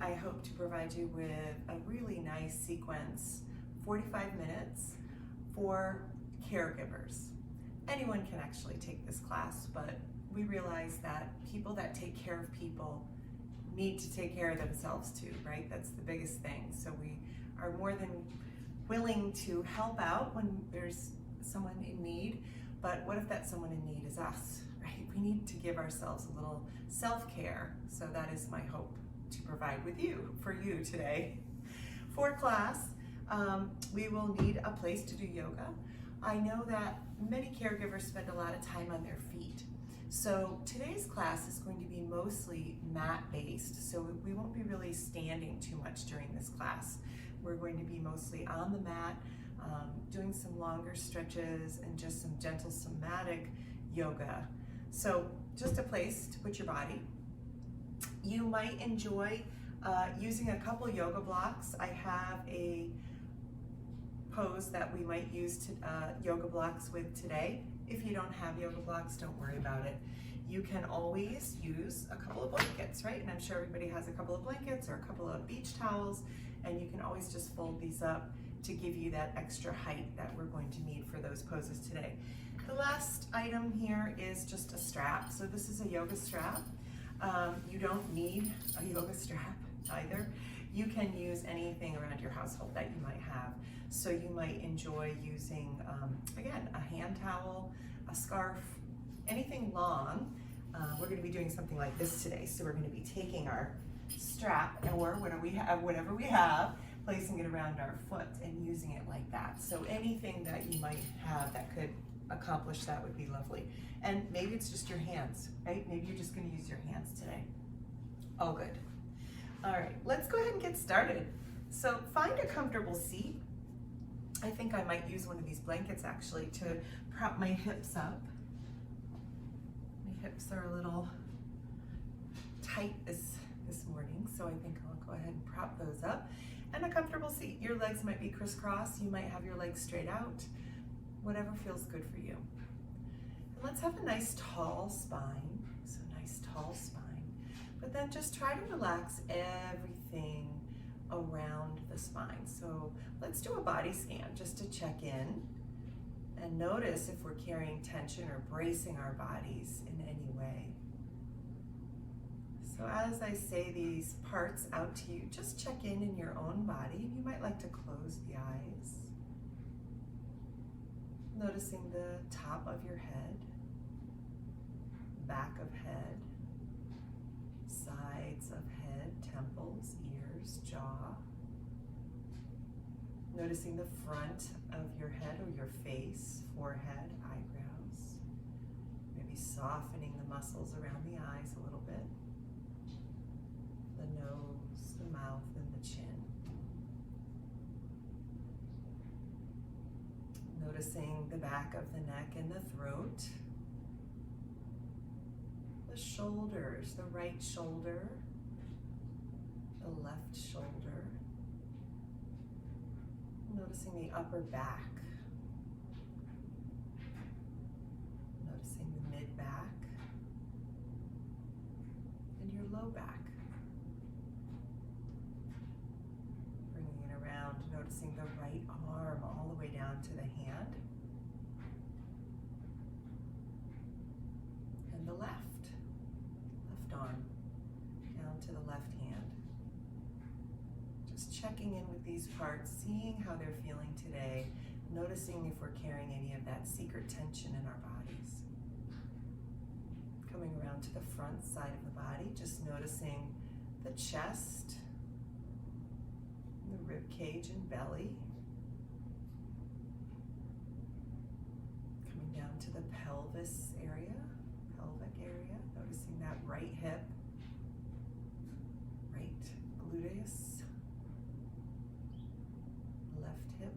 I hope to provide you with a really nice sequence, 45 minutes for caregivers. Anyone can actually take this class, but we realize that people that take care of people need to take care of themselves too, right? That's the biggest thing. So we are more than willing to help out when there's someone in need, but what if that someone in need is us, right? We need to give ourselves a little self-care. So that is my hope to provide for you today. For class, we will need a place to do yoga. I know that many caregivers spend a lot of time on their feet. So today's class is going to be mostly mat-based, so we won't be really standing too much during this class. We're going to be mostly on the mat, doing some longer stretches and just some gentle somatic yoga. So just a place to put your body. You might enjoy using a couple yoga blocks. I have a pose that we might use yoga blocks with today. If you don't have yoga blocks, don't worry about it. You can always use a couple of blankets, right? And I'm sure everybody has a couple of blankets or a couple of beach towels, and you can always just fold these up to give you that extra height that we're going to need for those poses today. The last item here is just a strap. So this is a yoga strap. You don't need a yoga strap either. You can use anything around your household that you might have. So you might enjoy using, again, a hand towel, a scarf, anything long. We're going to be doing something like this today. So we're going to be taking our strap or whatever we have, placing it around our foot and using it like that. So anything that you might have that could accomplish that would be lovely. And maybe it's just your hands, right? Maybe you're just going to use your hands today. Oh, good. All right, let's go ahead and get started. So find a comfortable seat. I think I might use one of these blankets actually to prop my hips up. My hips are a little tight this morning, so I think I'll go ahead and prop those up. And a comfortable seat. Your legs might be crisscross. You might have your legs straight out. Whatever feels good for you. And let's have a nice tall spine. So nice tall spine. But then just try to relax everything around the spine. So let's do a body scan just to check in and notice if we're carrying tension or bracing our bodies in any way. So as I say these parts out to you, just check in your own body, and you might like to close the eyes. Noticing the top of your head, back of head, sides of head, temples, ears, jaw. Noticing the front of your head or your face, forehead, eyebrows. Maybe softening the muscles around the eyes a little bit. The nose, the mouth, and the chin. Noticing the back of the neck and the throat. The shoulders, the right shoulder, the left shoulder. Noticing the upper back. Noticing the mid-back and your low back. Bringing it around, noticing the right arm all the way down to the hand. And the left arm down to the left hand. Just checking in with these parts, seeing how they're feeling today, noticing if we're carrying any of that secret tension in our bodies. Coming around to the front side of the body, just noticing the chest, the rib cage and belly. Coming down to the pelvis area, pelvic area, noticing that right hip, right gluteus, left hip,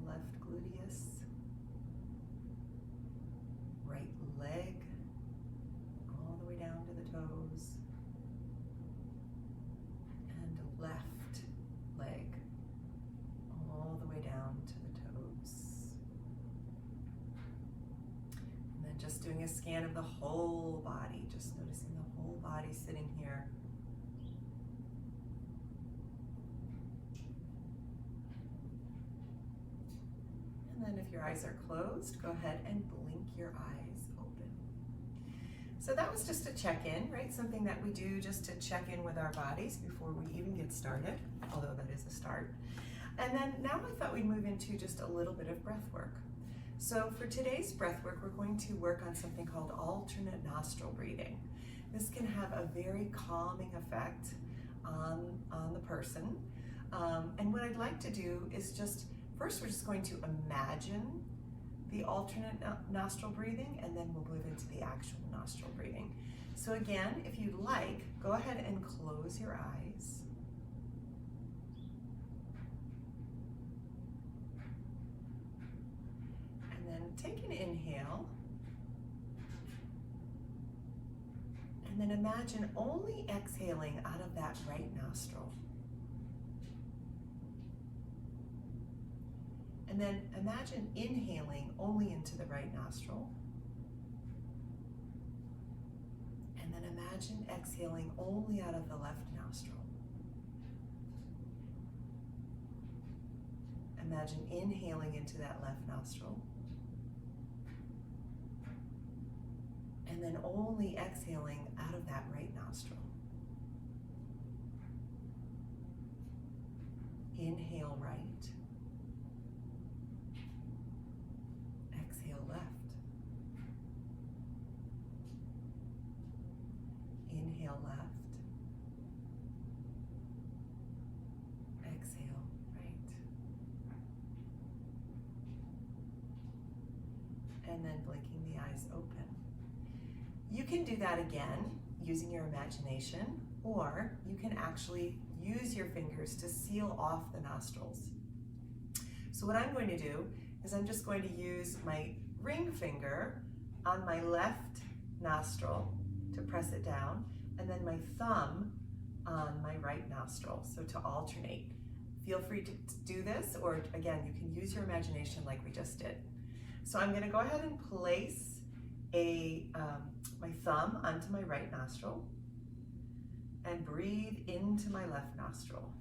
left gluteus, right leg, all the way down to the toes, and left leg, all the way down to the toes. And then just doing a scan of the whole body, just noticing the whole body sitting here then if your eyes are closed, go ahead and blink your eyes open. So that was just a check-in, right? Something that we do just to check in with our bodies before we even get started, although that is a start. And then now I thought we'd move into just a little bit of breath work. So for today's breath work, we're going to work on something called alternate nostril breathing. This can have a very calming effect on the person. And what I'd like to do is first we're just going to imagine the alternate nostril breathing, and then we'll move into the actual nostril breathing. So again, if you'd like, go ahead and close your eyes. And then take an inhale. And then imagine only exhaling out of that right nostril. And then imagine inhaling only into the right nostril. And then imagine exhaling only out of the left nostril. Imagine inhaling into that left nostril. And then only exhaling out of that right nostril. Inhale right. Exhale left. Inhale left. Exhale right. And then blinking the eyes open. You can do that again using your imagination, or you can actually use your fingers to seal off the nostrils. So what I'm going to do is I'm just going to use my ring finger on my left nostril to press it down, and then my thumb on my right nostril, so to alternate. Feel free to do this, or again, you can use your imagination like we just did. So I'm going to go ahead and place my thumb onto my right nostril and breathe into my left nostril.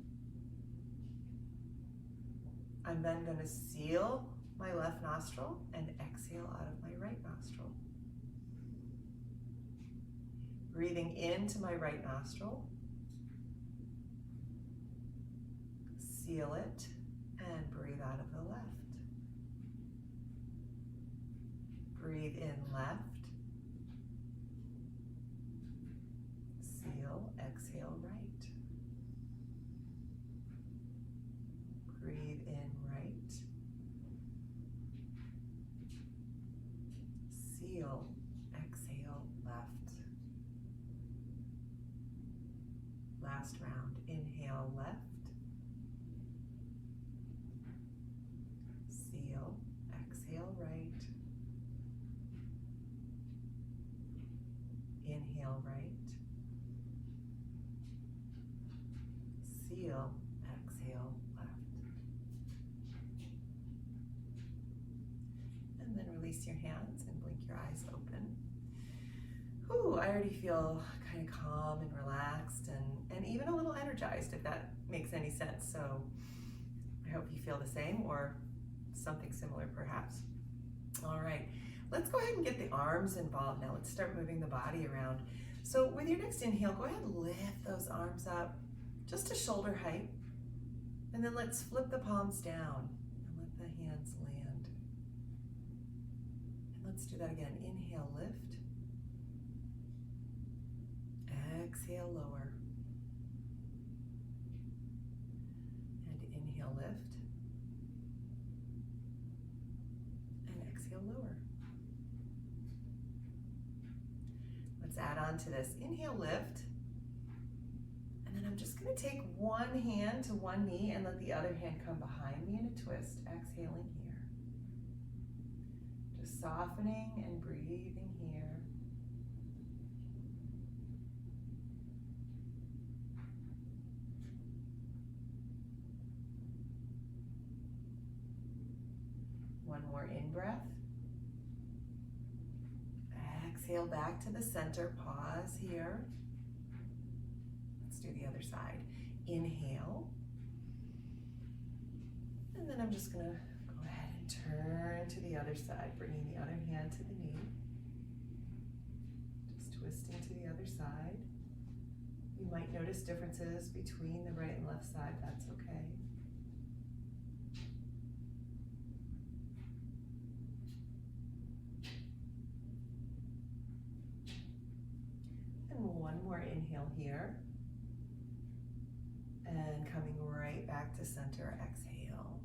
I'm then going to seal my left nostril and exhale out of my right nostril. Breathing into my right nostril, seal it, and breathe out of the left. Breathe in left, seal, exhale right. Breathe in right, seal, exhale left. Last round, inhale left, seal, exhale right. Inhale right, seal, exhale left. And then release your hands and blink your eyes open. Ooh, I already feel kind of calm and relaxed and even a little energized, if that makes any sense. So I hope you feel the same or something similar perhaps. All right. Let's go ahead and get the arms involved now. Let's start moving the body around. So with your next inhale, go ahead and lift those arms up just to shoulder height. And then let's flip the palms down and let the hands land. And let's do that again. Inhale, lift. Exhale, lower. And inhale, lift. And exhale, lower. Let's add on to this. Inhale, lift. And then I'm just going to take one hand to one knee and let the other hand come behind me in a twist. Exhaling here. Just softening and breathing here. One more in-breath. Exhale back to the center. Pause here. Let's do the other side. Inhale. And then I'm just going to go ahead and turn to the other side, bringing the other hand to the knee. Just twisting to the other side. You might notice differences between the right and left side, that's okay. And one more inhale here. And coming right back to center, exhale.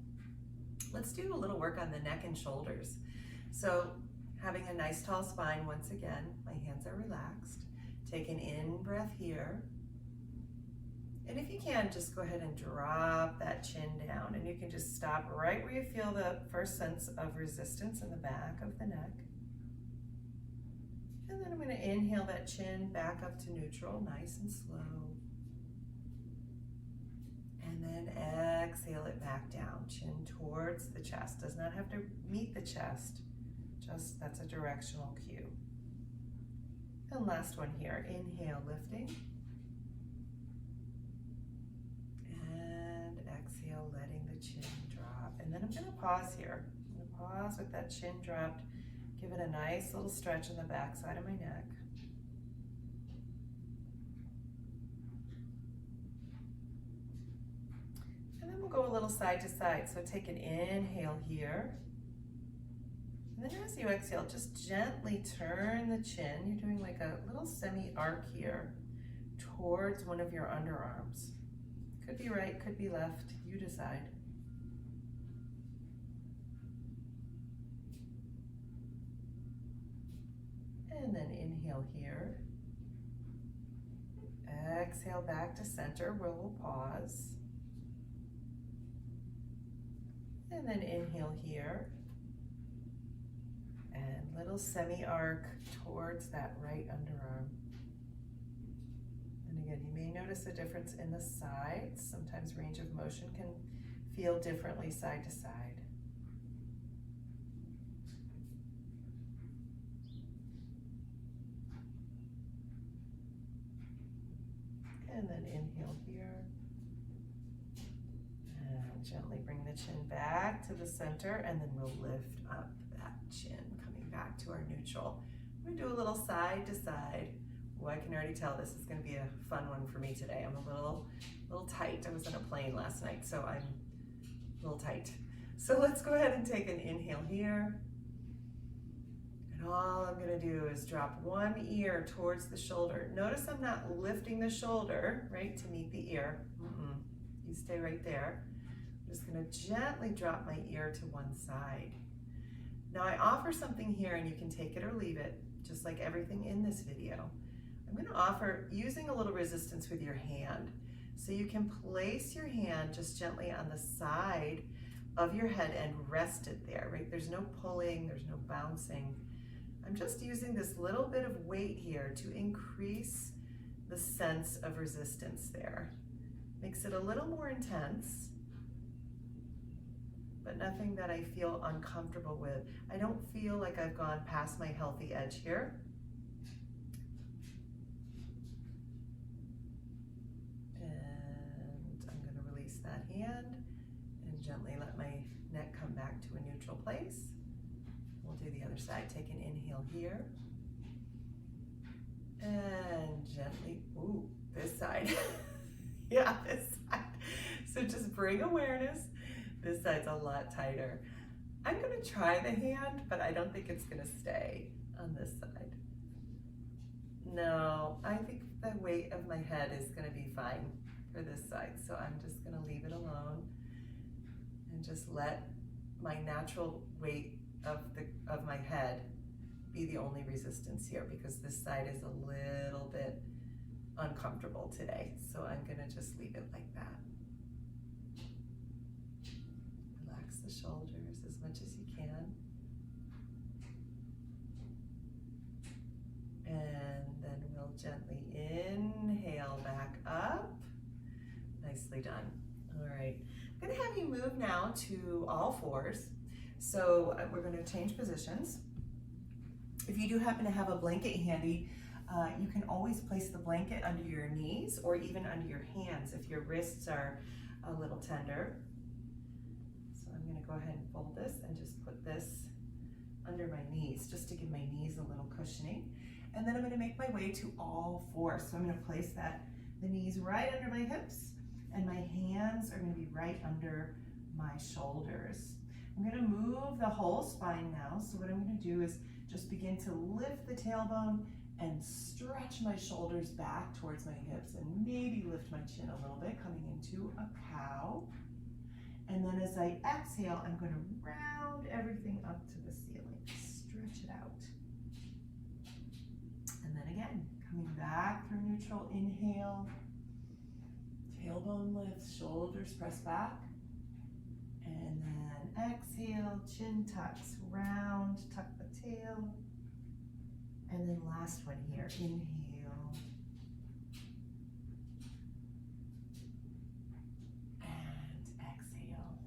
Let's do a little work on the neck and shoulders. So having a nice tall spine once again, my hands are relaxed. Take an in breath here. And if you can, just go ahead and drop that chin down, and you can just stop right where you feel the first sense of resistance in the back of the neck. And then I'm going to inhale that chin back up to neutral, nice and slow. And then exhale it back down, chin towards the chest. Does not have to meet the chest, just that's a directional cue. And last one here, inhale, lifting. And exhale, letting the chin drop. And then I'm going to pause here. I'm going to pause with that chin dropped. Give it a nice little stretch in the back side of my neck. And then we'll go a little side to side. So take an inhale here. And then as you exhale, just gently turn the chin. You're doing like a little semi-arc here towards one of your underarms. Could be right, could be left, you decide. And then inhale here. Exhale back to center where we'll pause. And then inhale here. And little semi-arc towards that right underarm. And again, you may notice a difference in the sides. Sometimes range of motion can feel differently side to side. And then inhale here. And gently bring the chin back to the center, and then we'll lift up that chin, coming back to our neutral. We're gonna do a little side to side. Oh, I can already tell this is gonna be a fun one for me today. I'm a little tight. I was on a plane last night, so I'm a little tight. So let's go ahead and take an inhale here. And all I'm gonna do is drop one ear towards the shoulder. Notice I'm not lifting the shoulder, right, to meet the ear. You stay right there. I'm just gonna gently drop my ear to one side. Now I offer something here, and you can take it or leave it, just like everything in this video. I'm gonna offer using a little resistance with your hand. So you can place your hand just gently on the side of your head and rest it there, right? There's no pulling, there's no bouncing. I'm just using this little bit of weight here to increase the sense of resistance there. Makes it a little more intense, but nothing that I feel uncomfortable with. I don't feel like I've gone past my healthy edge here. And I'm going to release that hand and gently let my neck come back to a neutral place. We'll do the other side. Take an inhale here. And gently, ooh, this side. Yeah, this side. So just bring awareness. This side's a lot tighter. I'm gonna try the hand, but I don't think it's gonna stay on this side. No, I think the weight of my head is gonna be fine for this side. So I'm just gonna leave it alone and just let my natural weight of my head be the only resistance here, because this side is a little bit uncomfortable today. So I'm gonna just leave it like that. Relax the shoulders as much as you can. And then we'll gently inhale back up. Nicely done. All right, I'm gonna have you move now to all fours. So we're gonna change positions. If you do happen to have a blanket handy, you can always place the blanket under your knees or even under your hands if your wrists are a little tender. So I'm gonna go ahead and fold this and just put this under my knees, just to give my knees a little cushioning. And then I'm gonna make my way to all fours. So I'm gonna place the knees right under my hips, and my hands are gonna be right under my shoulders. I'm gonna move the whole spine now. So what I'm gonna do is just begin to lift the tailbone and stretch my shoulders back towards my hips, and maybe lift my chin a little bit, coming into a cow. And then as I exhale, I'm gonna round everything up to the ceiling, stretch it out. And then again, coming back through neutral, inhale, tailbone lifts, shoulders press back. And then exhale, chin tucks, round, tuck the tail. And then last one here, inhale. And exhale.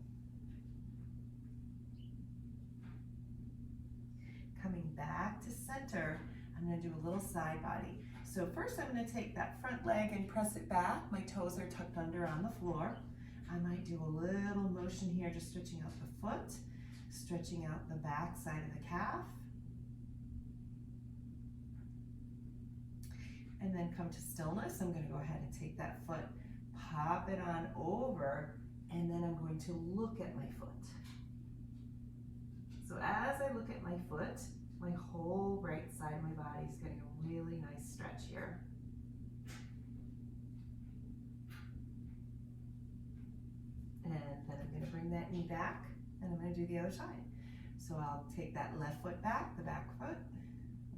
Coming back to center, I'm gonna do a little side body. So first I'm gonna take that front leg and press it back. My toes are tucked under on the floor. I might do a little motion here, just stretching out the foot, stretching out the back side of the calf. And then come to stillness. I'm gonna go ahead and take that foot, pop it on over, and then I'm going to look at my foot. So as I look at my foot, my whole right side of my body is getting a really nice stretch here. And then I'm gonna bring that knee back, and I'm gonna do the other side. So I'll take that left foot back, the back foot,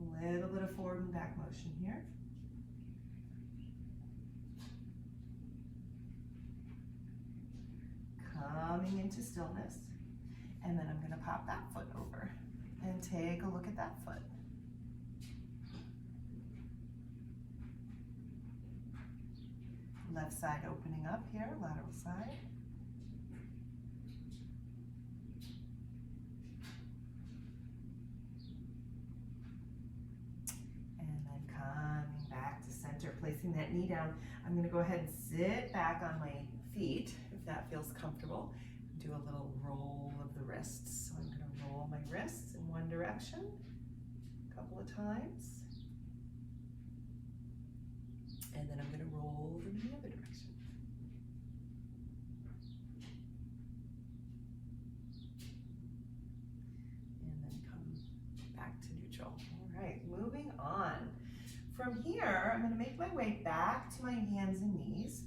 a little bit of forward and back motion here. Coming into stillness, and then I'm gonna pop that foot over and take a look at that foot. Left side opening up here, lateral side. And then coming back to center, placing that knee down. I'm gonna go ahead and sit back on my feet, if that feels comfortable. Do a little roll of the wrists. So I'm gonna roll my wrists in one direction a couple of times. And then I'm gonna roll them in the other direction. And then come back to neutral. All right, moving on. From here, I'm gonna make my way back to my hands and knees.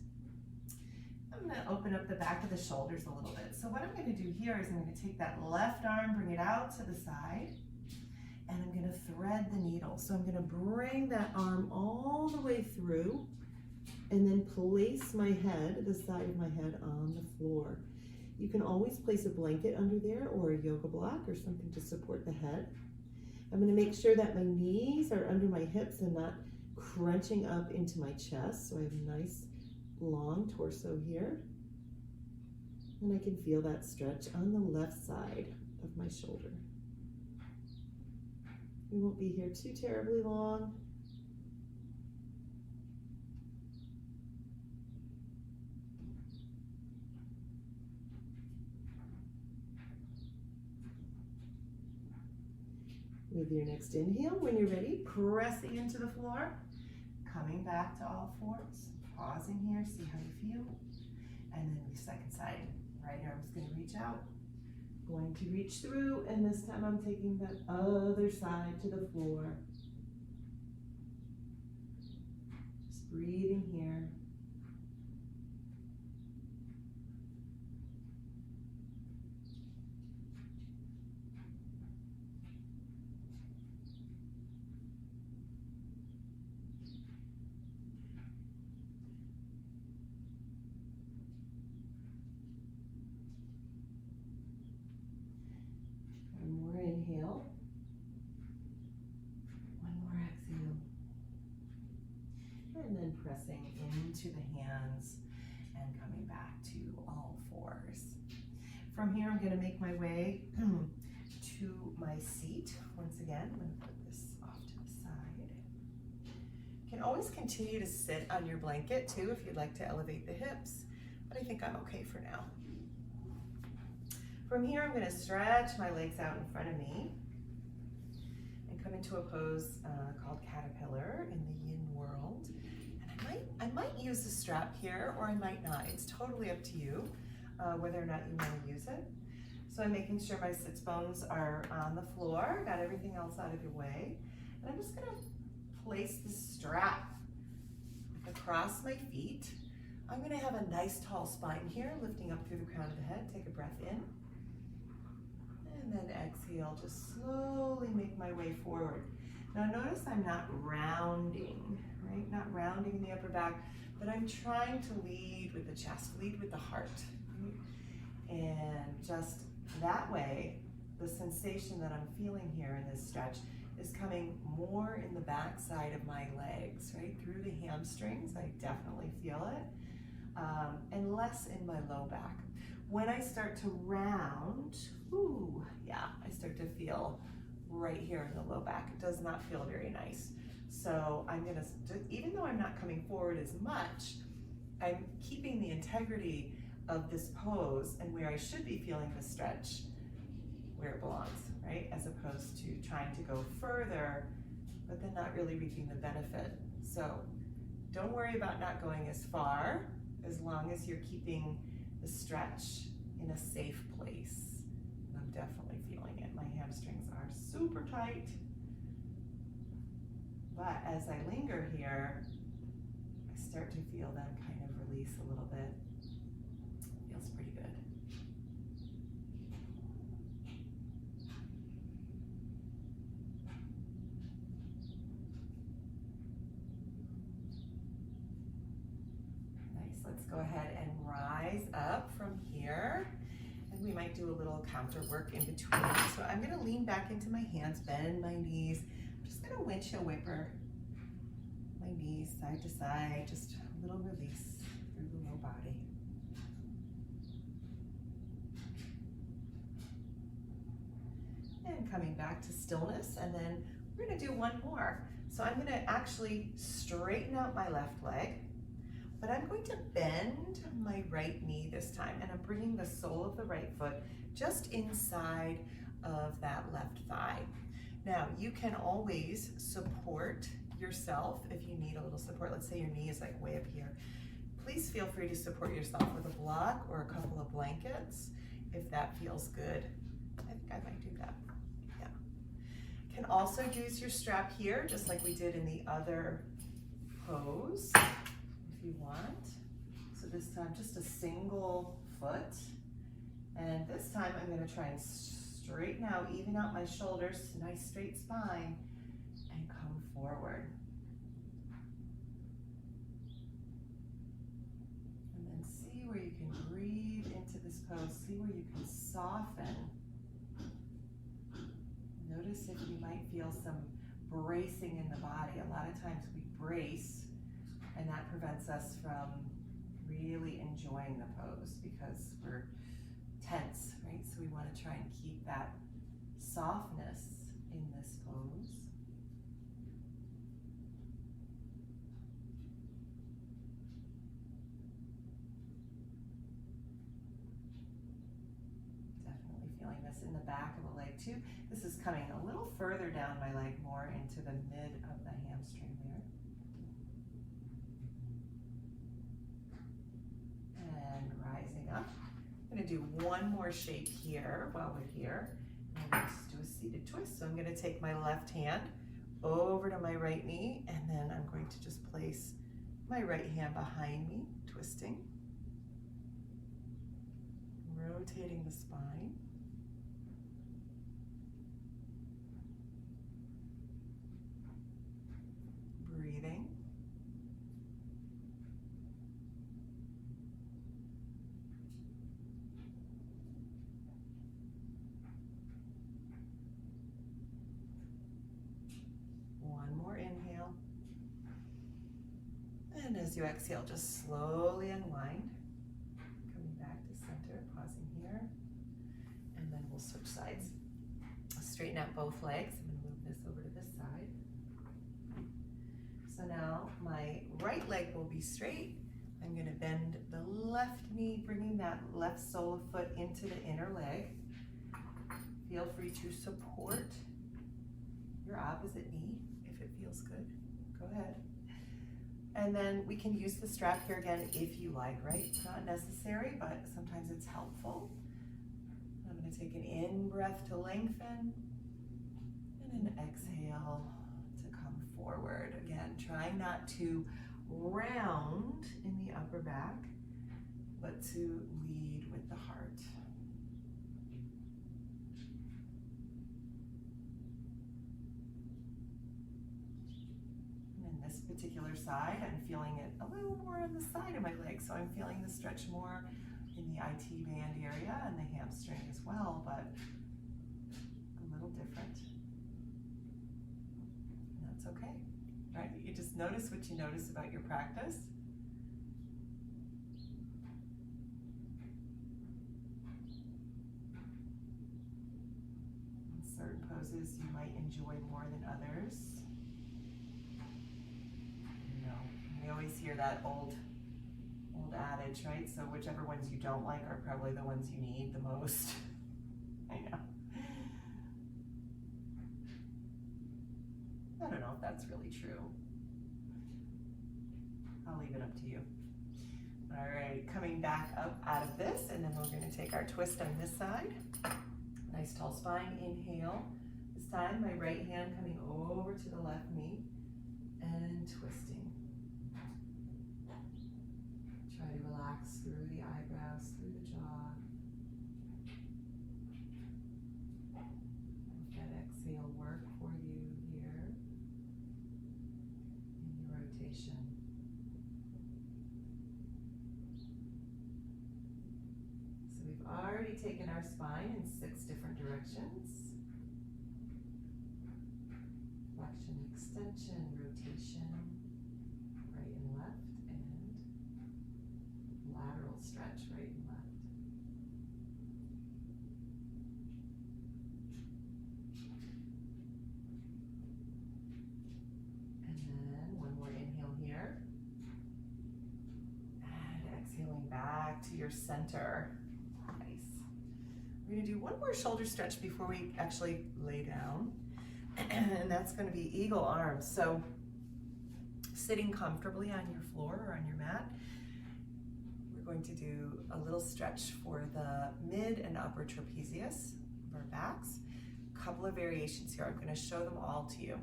I'm gonna open up the back of the shoulders a little bit. So what I'm gonna do here is I'm gonna take that left arm, bring it out to the side, and I'm gonna thread the needle. So I'm gonna bring that arm all the way through, and then place my head, the side of my head, on the floor. You can always place a blanket under there, or a yoga block, or something to support the head. I'm gonna make sure that my knees are under my hips and not crunching up into my chest, so I have a nice long torso here. And I can feel that stretch on the left side of my shoulder. We won't be here too terribly long. With your next inhale, when you're ready, pressing into the floor, coming back to all fours, pausing here, see how you feel. And then the second side, right arm's gonna reach out, going to reach through, and this time I'm taking that other side to the floor. Just breathing here. Inhale, one more exhale, and then pressing into the hands and coming back to all fours. From here, I'm going to make my way to my seat. Once again, I'm going to put this off to the side. You can always continue to sit on your blanket too if you'd like to elevate the hips, but I think I'm okay for now. From here, I'm going to stretch my legs out in front of me and come into a pose called Caterpillar in the Yin world. And I might use the strap here, or I might not. It's totally up to you whether or not you want to use it. So I'm making sure my sits bones are on the floor, got everything else out of your way. And I'm just going to place the strap across my feet. I'm going to have a nice tall spine here, lifting up through the crown of the head. Take a breath in. And then exhale, just slowly make my way forward. Now notice I'm not rounding, right? Not rounding in the upper back, but I'm trying to lead with the chest, lead with the heart. Right? And just that way, the sensation that I'm feeling here in this stretch is coming more in the back side of my legs, right? Through the hamstrings, I definitely feel it, and less in my low back. When I start to round, ooh, yeah, I start to feel right here in the low back. It does not feel very nice. So I'm gonna, even though I'm not coming forward as much, I'm keeping the integrity of this pose and where I should be feeling the stretch where it belongs, right? As opposed to trying to go further, but then not really reaping the benefit. So don't worry about not going as far, as long as you're keeping the stretch in a safe place. And I'm definitely feeling it. My hamstrings are super tight. But as I linger here, I start to feel them kind of release a little bit. Feels pretty good. Nice, let's go ahead and rise up from here. And we might do a little counter work in between. So I'm gonna lean back into my hands, bend my knees. I'm just gonna windshield wiper my knees side to side, just a little release through the low body. And coming back to stillness, and then we're gonna do one more. So I'm gonna actually straighten out my left leg, but I'm going to bend my right knee this time, and I'm bringing the sole of the right foot just inside of that left thigh. Now, you can always support yourself if you need a little support. Let's say your knee is like way up here. Please feel free to support yourself with a block or a couple of blankets if that feels good. I think I might do that. Yeah. Can also use your strap here, just like we did in the other pose, if you want. So this time, just a single foot. And this time I'm gonna try and straighten out, even out my shoulders, nice straight spine, and come forward. And then see where you can breathe into this pose, see where you can soften. Notice if you might feel some bracing in the body. A lot of times we brace, and that prevents us from really enjoying the pose because we're tense, right? So we want to try and keep that softness in this pose. Definitely feeling this in the back of the leg too. This is coming a little further down my leg, more into the mid of the hamstring there. And rising up. I'm going to do one more shape here while we're here. And let's do a seated twist. So I'm going to take my left hand over to my right knee, and then I'm going to just place my right hand behind me, twisting, rotating the spine. Breathing. One more inhale. And as you exhale, just slowly unwind. Coming back to center, pausing here. And then we'll switch sides. Straighten out both legs. I'm going to move this over to this side. So now my right leg will be straight. I'm going to bend the left knee, bringing that left sole of foot into the inner leg. Feel free to support your opposite knee if it feels good. Go ahead. And then we can use the strap here again if you like, right? It's not necessary, but sometimes it's helpful. I'm going to take an in breath to lengthen and an exhale to come forward. Again, trying not to round in the upper back, but to lead with the heart. This particular side, I'm feeling it a little more on the side of my leg, so I'm feeling the stretch more in the IT band area and the hamstring as well, but a little different. And that's okay, right? You just notice what you notice about your practice. In certain poses you might enjoy more than others. We always hear that old adage, right? So whichever ones you don't like are probably the ones you need the most. I know. I don't know if that's really true. I'll leave it up to you. All right, coming back up out of this, and then we're going to take our twist on this side. Nice tall spine, inhale. This time, my right hand coming over to the left knee and twisting. Try to relax through the eyebrows, through the jaw. Let that exhale work for you here in your rotation. So we've already taken our spine in 6 different directions. Flexion, extension, rotation, right and left, and lateral stretch, right and left. And then one more inhale here. And exhaling back to your center. Nice. We're going to do one more shoulder stretch before we actually lay down. And that's going to be eagle arms. So sitting comfortably on your floor or on your mat, we're going to do a little stretch for the mid and upper trapezius of our backs. A couple of variations here. I'm going to show them all to you.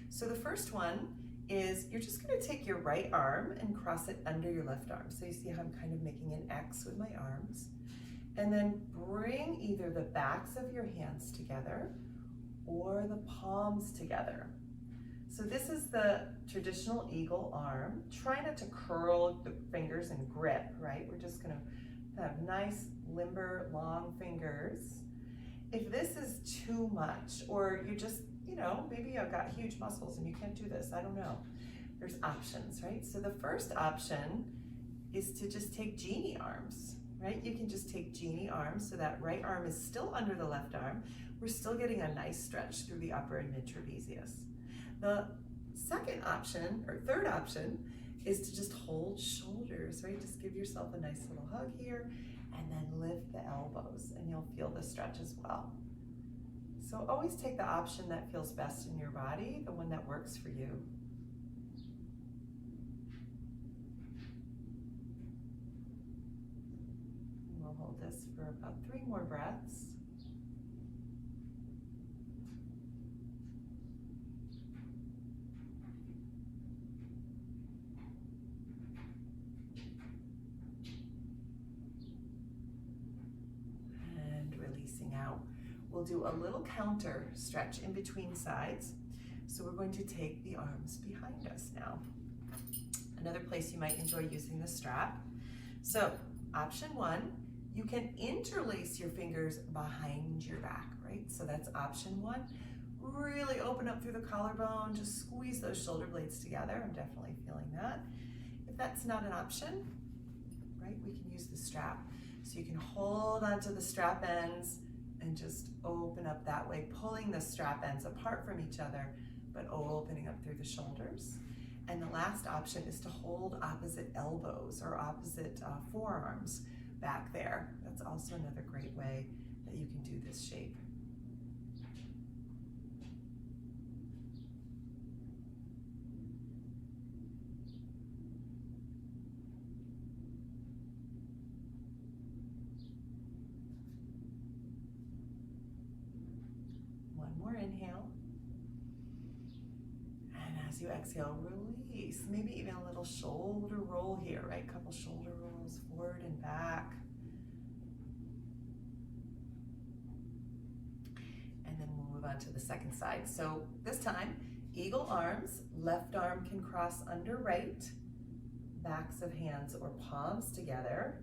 So the first one is you're just going to take your right arm and cross it under your left arm. So you see how I'm kind of making an X with my arms. And then bring either the backs of your hands together or the palms together. So this is the traditional eagle arm. Try not to curl the fingers and grip, right? We're just gonna have nice, limber, long fingers. If this is too much, or you just, maybe I've got huge muscles and you can't do this, I don't know. There's options, right? So the first option is to just take genie arms, right? You can just take genie arms so that right arm is still under the left arm. We're still getting a nice stretch through the upper and mid trapezius. The second option, or third option, is to just hold shoulders, right? Just give yourself a nice little hug here, and then lift the elbows, and you'll feel the stretch as well. So always take the option that feels best in your body, the one that works for you. We'll hold this for about 3 more breaths. Out. We'll do a little counter stretch in between sides. So we're going to take the arms behind us now. Another place you might enjoy using the strap. So option 1, you can interlace your fingers behind your back, right? So that's option 1. Really open up through the collarbone, just squeeze those shoulder blades together. I'm definitely feeling that. If that's not an option, right, we can use the strap. So you can hold onto the strap ends and just open up that way, pulling the strap ends apart from each other, but opening up through the shoulders. And the last option is to hold opposite elbows or opposite forearms back there. That's also another great way that you can do this shape. more inhale. And as you exhale, release. Maybe even a little shoulder roll here, right? Couple shoulder rolls forward and back. And then we'll move on to the second side. So this time, eagle arms, left arm can cross under right, backs of hands or palms together.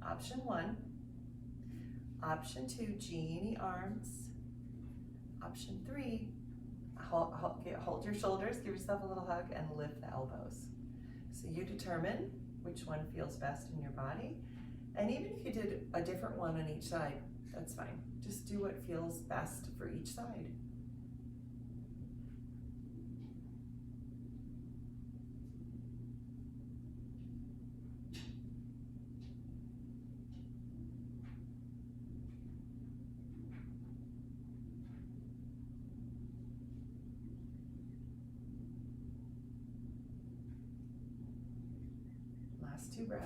Option 1. Option 2, genie arms. Option 3, hold your shoulders, give yourself a little hug, and lift the elbows. So you determine which one feels best in your body. And even if you did a different one on each side, that's fine. Just do what feels best for each side. Last 2 breaths.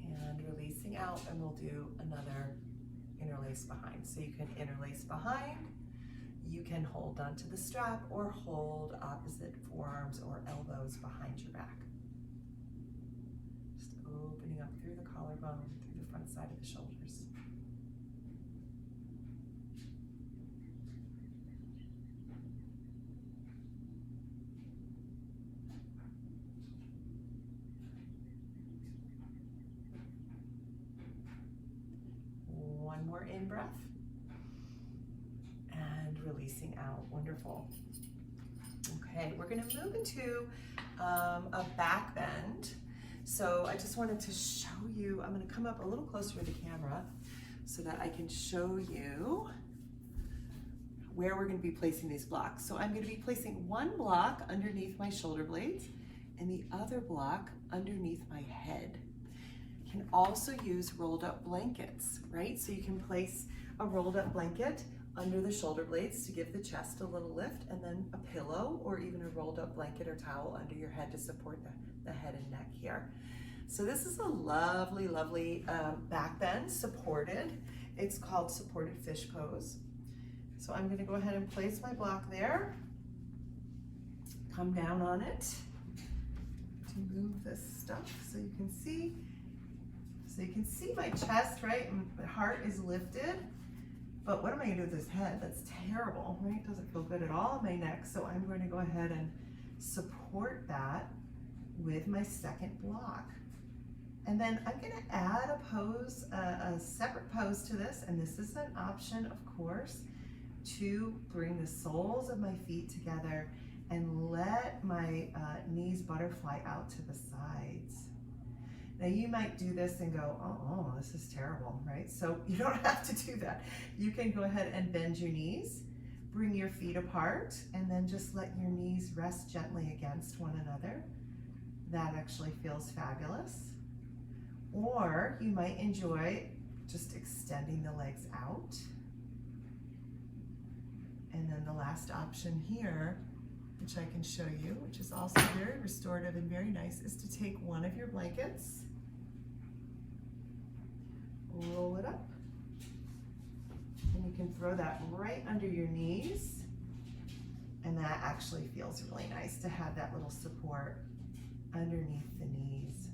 And releasing out, and we'll do another interlace behind. So you can interlace behind, you can hold onto the strap, or hold opposite forearms or elbows behind your back. Just opening up through the collarbone, through the front side of the shoulders. One more in breath and releasing out. Wonderful. Okay, we're going to move into a back bend. So I just wanted to show you, I'm going to come up a little closer to the camera so that I can show you where we're going to be placing these blocks. So I'm going to be placing one block underneath my shoulder blades and the other block underneath my head. You can also use rolled up blankets, right? So you can place a rolled up blanket under the shoulder blades to give the chest a little lift, and then a pillow or even a rolled up blanket or towel under your head to support the head and neck here. So this is a lovely, lovely back bend, supported. It's called supported fish pose. So I'm going to go ahead and place my block there, come down on it to move this stuff so you can see. So you can see my chest, right? My heart is lifted. But what am I going to do with this head? That's terrible, right? It doesn't feel good at all in my neck. So I'm going to go ahead and support that with my second block. And then I'm going to add a pose, a separate pose to this. And this is an option, of course, to bring the soles of my feet together and let my knees butterfly out to the sides. Now you might do this and go, oh, this is terrible, right? So you don't have to do that. You can go ahead and bend your knees, bring your feet apart, and then just let your knees rest gently against one another. That actually feels fabulous. Or you might enjoy just extending the legs out. And then the last option here, which I can show you, which is also very restorative and very nice, is to take one of your blankets, roll it up, and you can throw that right under your knees, and that actually feels really nice to have that little support underneath the knees.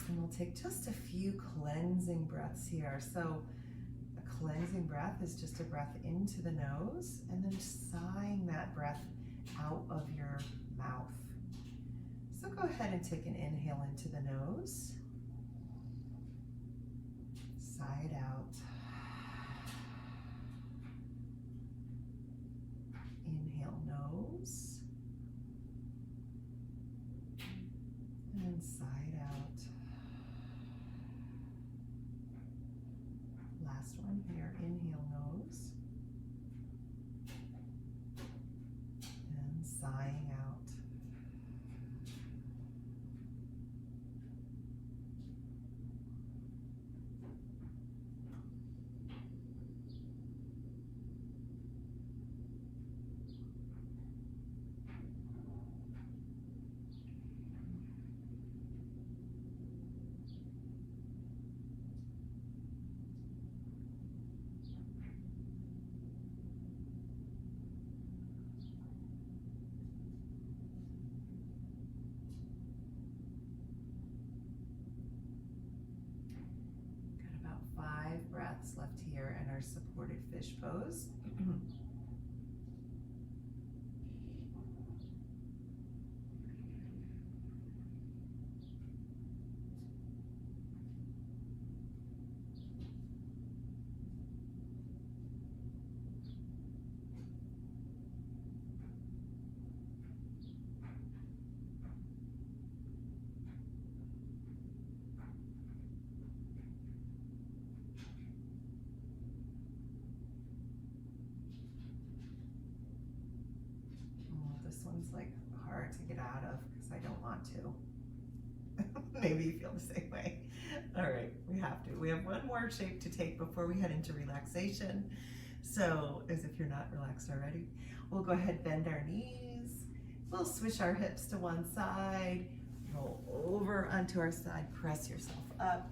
And we'll take just a few cleansing breaths here. So cleansing breath is just a breath into the nose and then sighing that breath out of your mouth. So go ahead and take an inhale into the nose. Sigh it out. Inhale nose. And sigh it out. Last one here, inhale nose. And sighing out. breaths left here in our supported fish pose. This one's like hard to get out of because I don't want to. Maybe you feel the same way. All right, we have to. We have one more shape to take before we head into relaxation. So, as if you're not relaxed already, we'll go ahead, bend our knees. We'll switch our hips to one side, roll over onto our side, press yourself up,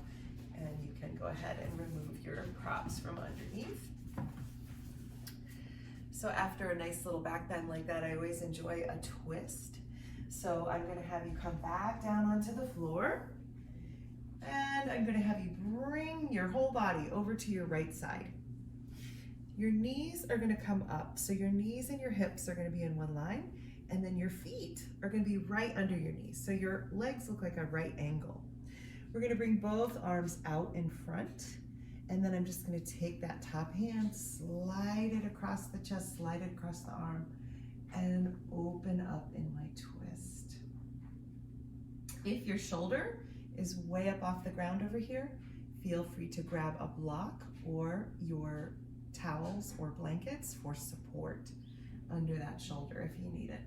and you can go ahead and remove your props from underneath. So after a nice little back bend like that, I always enjoy a twist. So I'm gonna have you come back down onto the floor, and I'm gonna have you bring your whole body over to your right side. Your knees are gonna come up. So your knees and your hips are gonna be in one line, and then your feet are gonna be right under your knees. So your legs look like a right angle. We're gonna bring both arms out in front, and then I'm just gonna take that top hand, slide it across the chest, slide it across the arm, and open up in my twist. If your shoulder is way up off the ground over here, feel free to grab a block or your towels or blankets for support under that shoulder if you need it.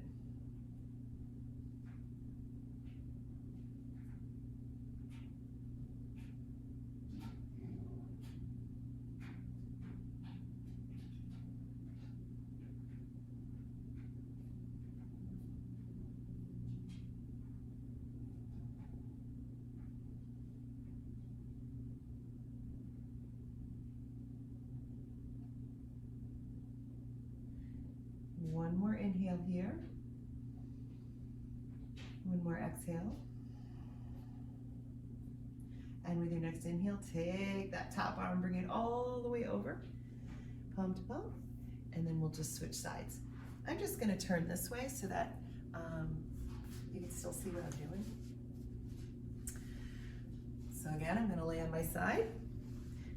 One more inhale here. One more exhale. And with your next inhale, take that top arm, bring it all the way over, palm to palm, and then we'll just switch sides. I'm just gonna turn this way so that you can still see what I'm doing. So again, I'm gonna lay on my side,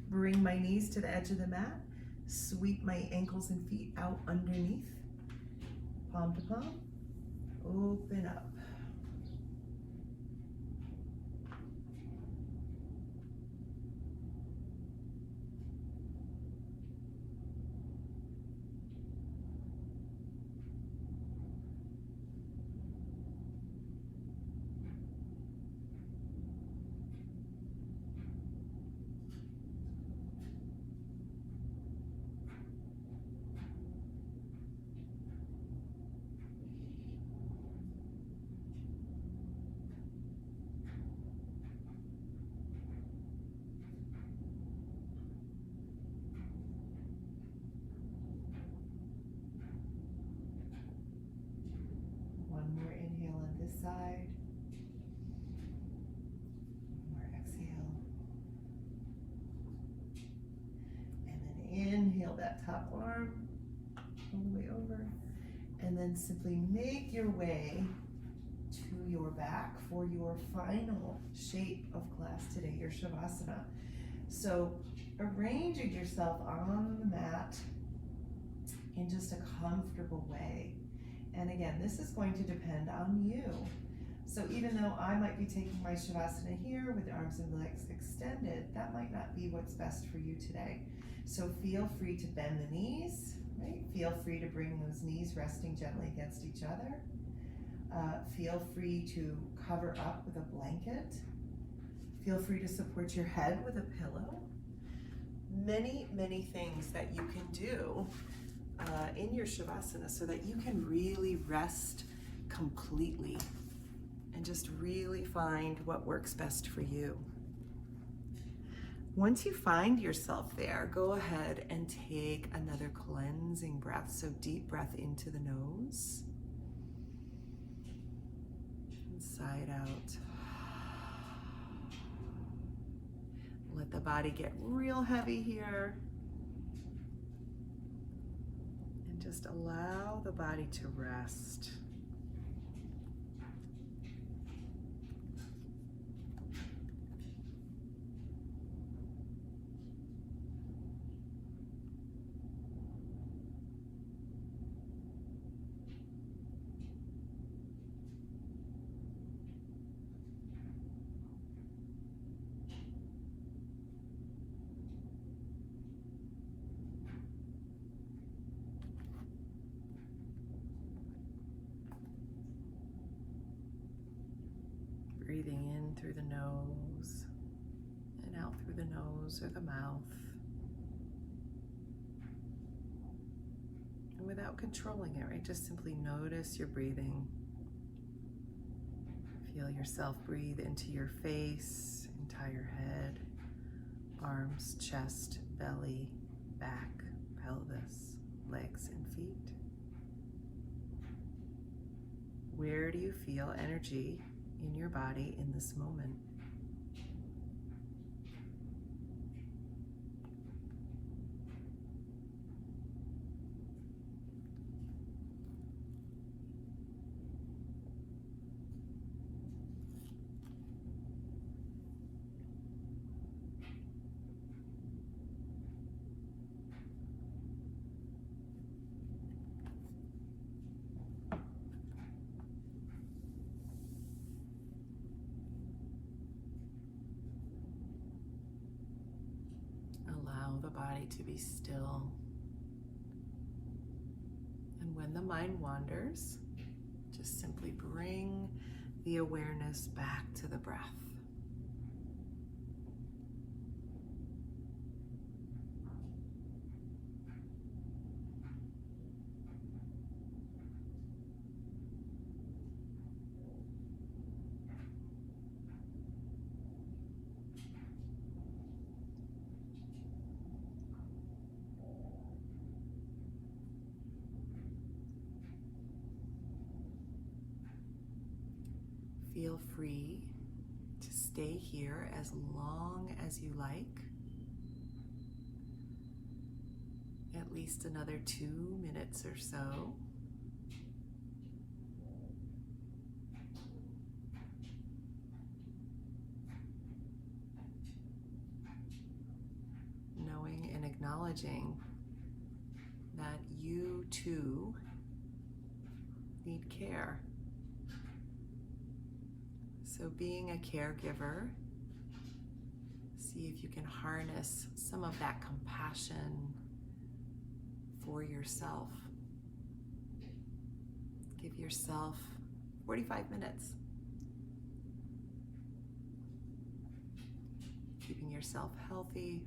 bring my knees to the edge of the mat, sweep my ankles and feet out underneath, palm to palm, open up. Side. One more exhale. And then inhale that top arm all the way over. And then simply make your way to your back for your final shape of class today, your Shavasana. So arranging yourself on the mat in just a comfortable way. And again, this is going to depend on you. So even though I might be taking my Shavasana here with the arms and legs extended, that might not be what's best for you today. So feel free to bend the knees, right? Feel free to bring those knees resting gently against each other. Feel free to cover up with a blanket. Feel free to support your head with a pillow. Many, many things that you can do in your Shavasana so that you can really rest completely and just really find what works best for you. Once you find yourself there, go ahead and take another cleansing breath. So deep breath into the nose and sigh it out. Let the body get real heavy here. And just allow the body to rest. Breathing in through the nose and out through the nose or the mouth. And without controlling it, right? Just simply notice your breathing. Feel yourself breathe into your face, entire head, arms, chest, belly, back, pelvis, legs, and feet. Where do you feel energy in your body in this moment? Allow the body to be still. And when the mind wanders, just simply bring the awareness back to the breath. Feel free to stay here as long as you like. At least another 2 minutes or so. Knowing and acknowledging that you too need care. So being a caregiver, see if you can harness some of that compassion for yourself. Give yourself 45 minutes. Keeping yourself healthy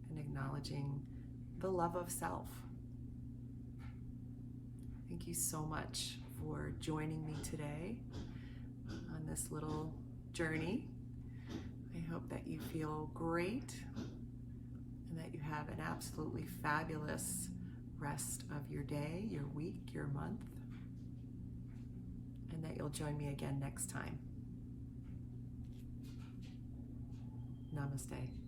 and acknowledging the love of self. Thank you so much for joining me today on this little journey. I hope that you feel great and that you have an absolutely fabulous rest of your day, your week, your month, and that you'll join me again next time. Namaste.